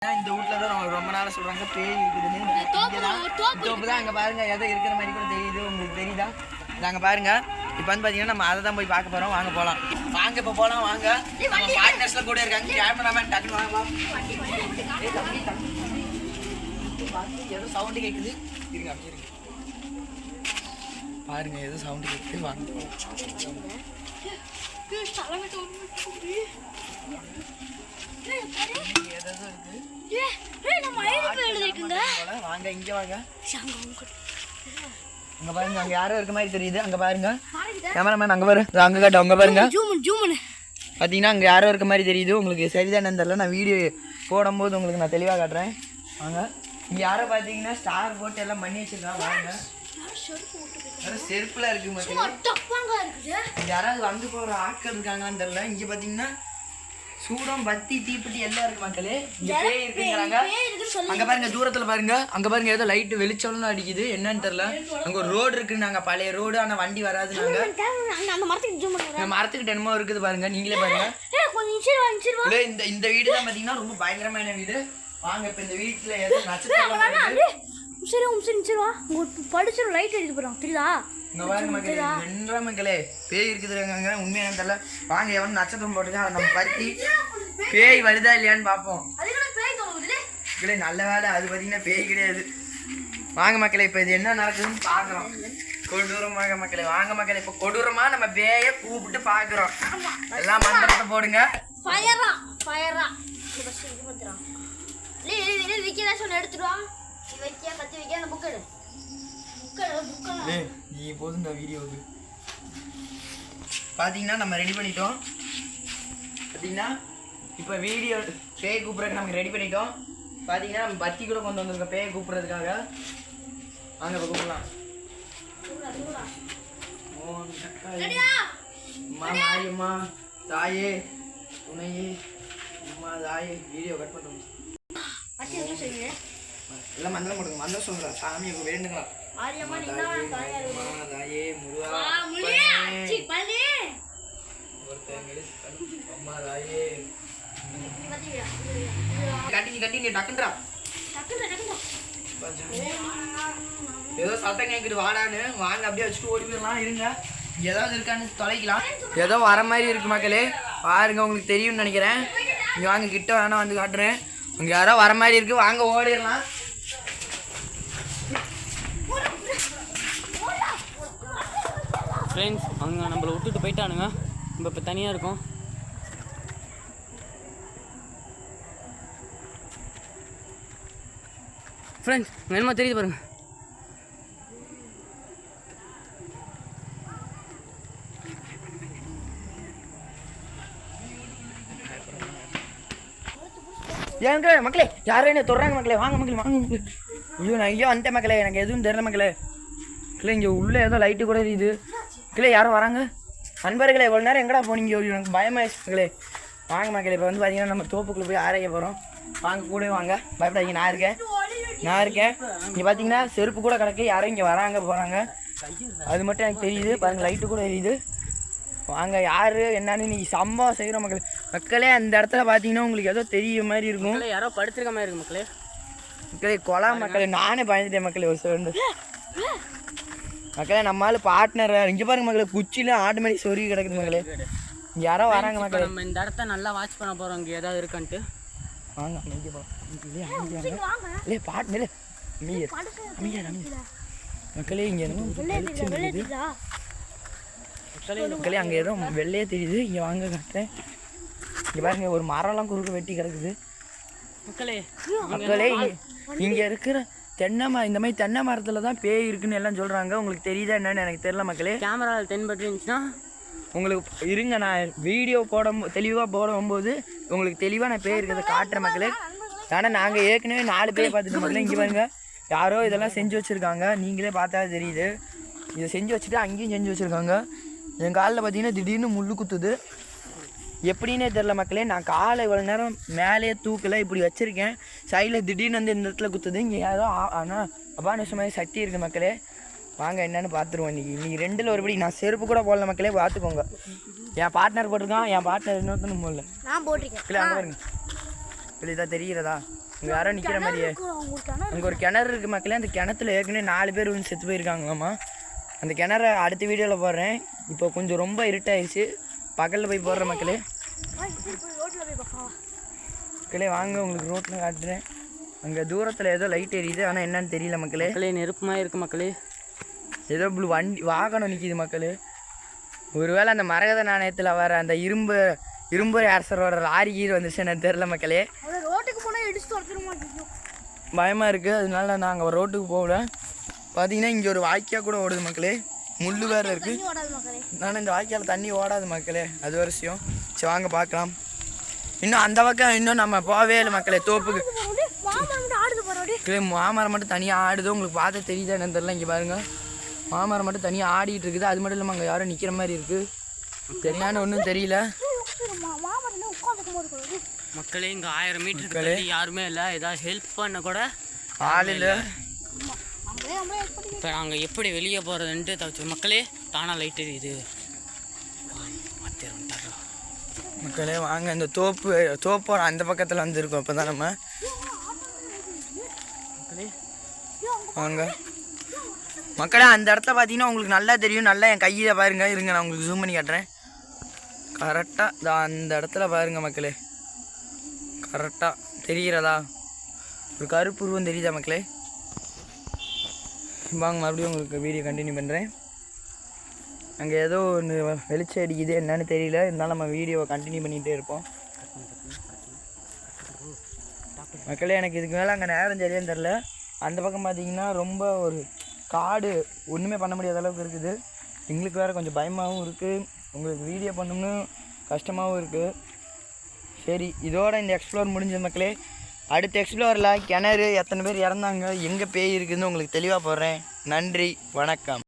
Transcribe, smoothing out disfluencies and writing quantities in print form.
இந்த வீட்டில் தான் ரொம்ப நாளாக சொல்கிறாங்க பேய் இருக்குதுன்னு. தோப்பு தான் அங்கே பாருங்கள், எதோ இருக்கிற மாதிரி கூட தெரியுது. உங்களுக்கு தெரியுதா? நாங்கள் பாருங்கள். இப்போ வந்து பார்த்தீங்கன்னா நம்ம அதை தான் போய் பார்க்க போகிறோம். வாங்க போகலாம். வாங்க இப்போ போகலாம். வாங்க. நம்ம பார்ட்னர்ஸில் கூட இருக்காங்க. கேமராமேன் டக்குன்னு வாங்க. ஏதோ சவுண்டு கேட்குது. இருங்க அப்படி இருக்கு பாருங்க, ஏதோ சவுண்டு கேட்குது. வாங்க வாங்க இங்க வாங்க. அங்க பாருங்க, அங்க யாரோ இருக்க மாதிரி தெரியுது. அங்க பாருங்க கேமராமேன், அங்க பாரு, அங்க காட்டு. அங்க பாருங்க பாத்தீங்கன்னா அங்க யாரோ இருக்க மாதிரி தெரியுது. உங்களுக்கு சரிதானு தெரியல, நான் வீடியோ போடும்போது உங்களுக்கு நான் தெளிவாக காட்டுறேன். வாங்க. இங்க யாரோ பாத்தீங்கன்னா ஸ்டார் போட்டு எல்லாம் பண்ணி வச்சிருக்காங்க. வாங்க. செருப்புல இருக்கு மக்களே. யாராவது வந்து போற ஆட்கள் இருக்காங்கன்னு தெரியல. இங்க பாத்தீங்கன்னா சூடம், பத்தி, தீப்பெட்டி எல்லாம் இருக்கு மக்களே. இங்க பேய் இருக்குங்கிறாங்க. அங்க பாருங்க, தூரத்துல பாருங்க, அங்க பாருங்க ஏதோ லைட் வெளிச்சம்லாம் அடிக்குது. என்னன்னு தெரியல. அங்க ஒரு ரோடு இருக்கு, நாங்க பழைய ரோடு, ஆனா வண்டி வராது. நாங்க மரத்துக்கிட்ட என்னமோ இருக்குது பாருங்க, நீங்களே பாருங்க. இந்த வீடு தான் பாத்தீங்கன்னா ரொம்ப பயங்கரமான வீடு. வாங்க இப்ப இந்த வீட்டுல ஏதோ நட்சத்திரம் லைட் அடிச்சு போறோம் தெரியுதா? இங்க பாருங்க மக்களே, மக்களே பேய் இருக்குதுங்க. உண்மையான தெரியல. வாங்க, எவன் நட்சத்திரம் போட்டுருக்கா நம்ம பத்தி பேய் வருதா இல்லையான்னு பார்ப்போம். நல்ல வேலை, அது பார்த்தீங்கன்னா பேய் கிடையாது. வாங்க மக்களே, இப்போ இது என்ன நடக்குதுன்னு பார்க்குறோம். கொடூரமாக மக்களே. வாங்க மக்களே, இப்போ கொடூரமாக நம்ம பேயை கூப்பிட்டு பார்க்குறோம். எல்லாம் மந்திரத்தை போடுங்க. நீ போதும் இந்த வீடியோவுக்கு பார்த்தீங்கன்னா நம்ம ரெடி பண்ணிட்டோம். பார்த்தீங்கன்னா இப்போ வீடியோ பேய் கூப்பிட்றதுக்கு நமக்கு ரெடி பண்ணிட்டோம். பார்த்தீங்கன்னா நம்ம பத்தி கூட கொண்டு வந்திருக்கோம் பேயை கூப்பிட்றதுக்காக. வாங்க இப்போ கூப்பிடலாம். அம்மா மாரியம்மா தாயே துணையே அம்மா தாயே. வீடியோ கட் பண்ணுறோம். எல்லாம் மந்திரம் போடுங்க. மந்திரம் சொல்கிறேன், சாமி வேண்டுங்களா? தாயே முருகா அம்மா தாயே கட்டி டக்குன்றா. ஏதோ சத்தம் கேட்குது வாடான்னு. வாங்க அப்படியே வச்சுட்டு ஓடி போயிடலாம். இருங்க, ஏதாவது இருக்கான்னு தொலைக்கலாம். ஏதோ வர மாதிரி இருக்கு மக்களே. பாருங்க, உங்களுக்கு தெரியும்னு நினைக்கிறேன். இங்கே வாங்க, கிட்ட வேணா வந்து காட்டுறேன். அங்கே யாரோ வர மாதிரி இருக்கு. வாங்க ஓடிடலாம். ஃப்ரெண்ட்ஸ், அவங்க நம்மளை விட்டுட்டு போயிட்டானுங்க. நம்ம இப்போ தனியாக இருக்கோம். ஃப்ரெண்ட்ஸ், என்னமோ தெரியுது பாருங்க. ஏங்க மக்களே, யாரும் என்ன தொடுறாங்க மக்களே. வாங்க மக்களே, வாங்க மக்களே. ஐயோ நான் ஐயோ வந்துட்டேன் மக்களே, எனக்கு எதுவும் தெரியல மக்களே. இல்லை இங்கே உள்ளே ஏதோ லைட்டு கூட இருக்குது. இல்லை யாரும் வராங்க. நண்பர்களே, இவ்வளோ நேரம் எங்கடா போனீங்க? எனக்கு பயமாயிடுச்சு மக்களே. வாங்க மக்களே, இப்போ வந்து பார்த்தீங்கன்னா நம்ம தோப்புக்குள்ளே போய் ஆராய்க்க போகிறோம். வாங்க கூட வாங்க, பயப்படாதீங்க. நான் இருக்கேன். இங்கே பார்த்தீங்கன்னா செருப்பு கூட கிடக்கு. யாரும் இங்கே வராங்க போகிறாங்க, அது மட்டும் எனக்கு தெரியுது. பாருங்கள், லைட்டு கூட எரியுது. வாங்க, யார் என்னன்னு நீ சம்பவம் செய்கிறோம் மக்களே. அந்த இடத்துல பார்த்தீங்கன்னா உங்களுக்கு ஏதோ தெரிய மாதிரி இருக்கும். யாரோ படுத்துருக்க மாதிரி இருக்கு மக்களே. கொலா மக்களே, நானே பயந்துட்டேன் மக்களே. ஒரு செகண்ட் மக்களே, நம்மளால பார்ட்னர் இங்கே பாருங்க மக்களே, குச்சியில் ஆட்டு மாதிரி சொருகி கிடக்குது மக்களே. இங்கே யாரோ வராங்க மக்களே. நம்ம இந்த இடத்த நல்லா வாட்ச் பண்ண போகிறோம். இங்கே ஏதாவது இருக்கான்ட்டு வாங்க. அமைதி போகிறோம். இல்லை பார்ட்னர் மக்களே. இங்கே மக்களே அங்கே ஏதோ வெள்ளையே தெரியுது. இங்கே வாங்க காட்டுறேன். இங்கே பாருங்க, ஒரு மரம்லாம் குறுக்க வெட்டி கிடக்குது மக்களே. இங்கே இருக்கிற தென்னை மரம், இந்த மாதிரி தென்னை மரத்தில் தான் பேய் இருக்குன்னு எல்லாம் சொல்கிறாங்க. உங்களுக்கு தெரியுதா என்னன்னு எனக்கு தெரியல மக்களே. கேமராவில் தென்பட்டு இருந்துச்சுன்னா உங்களுக்கு இருங்க, நான் வீடியோ தெளிவாக போடும்போது உங்களுக்கு தெளிவாக நான் பேய் இருக்கிறத காட்டுறேன் மக்களே. ஆனால் நாங்கள் ஏற்கனவே 4 பேர் பார்த்துட்டு மக்களே. இங்கே பாருங்க, யாரோ இதெல்லாம் செஞ்சு வச்சுருக்காங்க. நீங்களே பார்த்தா தெரியுது. இதை செஞ்சு வச்சுட்டு அங்கேயும் செஞ்சு வச்சுருக்காங்க. என் காலில் பார்த்தீங்கன்னா திடீர்னு முள்ளு குத்துது. எப்படின்னே தெரில மக்களே. நான் காலை இவ்வளோ நேரம் மேலேயே தூக்கலை, இப்படி வச்சுருக்கேன். சைடில் திடீர்னு வந்து இந்த இடத்துல குத்துது. இங்கே யாரோ ஆனால் அபானிஷ மாதிரி சக்தி இருக்குது மக்களே. வாங்க என்னென்னு பார்த்துருவோம். இன்றைக்கி 2ல் ஒருபடி. நான் செருப்பு கூட போடல மக்களே, பார்த்துக்கோங்க. என் பார்ட்னர் போட்டிருக்கான், என் பார்ட்னர் இன்னொருத்தனும் போடல. நான் போட்டிருக்கேன். இல்லை அங்கே பாருங்க, இதாக தெரிகிறதா இங்கே யாரோ நிற்கிற மாதிரியே உங்களுக்கு கிணறு அங்கே ஒரு கிணறு இருக்குது மக்களே. அந்த கிணத்துல ஏற்கனவே 4 பேர் வந்து செத்து போயிருக்காங்களாம்மா. அந்த கிணற அடுத்த வீடியோவில் போடுறேன். இப்போ கொஞ்சம் ரொம்ப இருட்டாயிடுச்சு, பகலில் போய் போடுற மக்களே. ரோட்டில் போய் பார்க்கலாம். மக்களே வாங்க உங்களுக்கு ரோட்டில் காட்டுறேன். அங்கே தூரத்தில் ஏதோ லைட் எரியுது, ஆனால் என்னன்னு தெரியல மக்களே. மக்களே நெருப்புமாக இருக்குது மக்களே. ஏதோ வண்டி வாகனம் நிற்கிது மக்களே. ஒருவேளை அந்த மரகத நாணயத்தில் வர அந்த இரும்பு அரசரோட லாரி கீர் வந்துச்சு எனக்கு தெரில மக்களே. ரோட்டுக்கு போனால் இடிச்சுட்டு வரத்துற மாட்டேங்குது. பயமாக இருக்குது, அதனால நாங்கள் ரோட்டுக்கு போகல. பார்த்தீங்கன்னா இங்கே ஒரு வாய்க்கால் கூட ஓடுது மக்களே, முள் வேறு இருக்குது. ஓடாது மக்களே. ஆனால் இந்த வாய்க்கால் தண்ணி ஓடாது மக்களே, அது ஒரு விஷயம். சரி வாங்க பார்க்கலாம். இன்னும் அந்த பக்கம் இன்னும் நம்ம போகவே இல்லை மக்களே. தோப்புக்கு மாமரம் மட்டும் ஆடுது போகிறோம். மாமரம் மட்டும் தனியாக ஆடுது, உங்களுக்கு பார்த்து தெரியுதா என்னன்னு தெரியல. இங்கே பாருங்கள், மாமரம் மட்டும் தனியாக ஆடிட்டு இருக்குது. அது மட்டும் இல்லாமல் அங்கே யாரும் நிற்கிற மாதிரி இருக்குது. சரியான ஒன்றும் தெரியல மக்களே. இங்கே 1000 மீட்டருக்கு தள்ளி யாருமே இல்லை, ஏதாவது ஹெல்ப் பண்ண கூட ஆள் இல்லை. இப்போ நாங்கள் எப்படி வெளியே போகிறதுன்ட்டு தவிச்சு மக்களே. தானாக லைட் எரியுது மக்களே. வாங்க இந்த தோப்போட அந்த பக்கத்தில் வந்துருக்கோம். இப்போ தான் நம்ம மக்களே வாங்க மக்களே. அந்த இடத்துல பார்த்தீங்கன்னா உங்களுக்கு நல்லா தெரியும். நல்லா என் கையில் பாருங்கள், இருங்க நான் உங்களுக்கு ஜூம் பண்ணி காட்டுறேன். கரெக்டாக அந்த இடத்துல பாருங்கள் மக்களே, கரெக்டாக தெரிகிறதா? ஒரு கருப்பு உருவம் தெரியுதா மக்களே? வாங்க மறுபடியும் உங்களுக்கு வீடியோ கண்டினியூ பண்ணுறேன். அங்கே ஏதோ ஒன்று வெளிச்சம் அடிக்குது, என்னன்னு தெரியல. இருந்தாலும் நம்ம வீடியோவை கண்டினியூ பண்ணிகிட்டே இருப்போம் மக்களே. எனக்கு இதுக்கு மேலே அங்கே நேரம் சரியான்னு தெரில. அந்த பக்கம் பார்த்தீங்கன்னா ரொம்ப ஒரு காடு, ஒன்றுமே பண்ண முடியாத அளவுக்கு இருக்குது. எங்களுக்கு வேறு கொஞ்சம் பயமாகவும் இருக்குது, உங்களுக்கு வீடியோ பண்ணணும்னு கஷ்டமாகவும் இருக்குது. சரி, இதோட இந்த எக்ஸ்ப்ளோர் முடிஞ்சது மக்களே. அடுத்த எக்ஸ்ப்ளோரில் கிணறு, எத்தனை பேர் இறந்தாங்க, எங்கே பேய் இருக்குதுன்னு உங்களுக்கு தெளிவாக போடுறேன். நன்றி, வணக்கம்.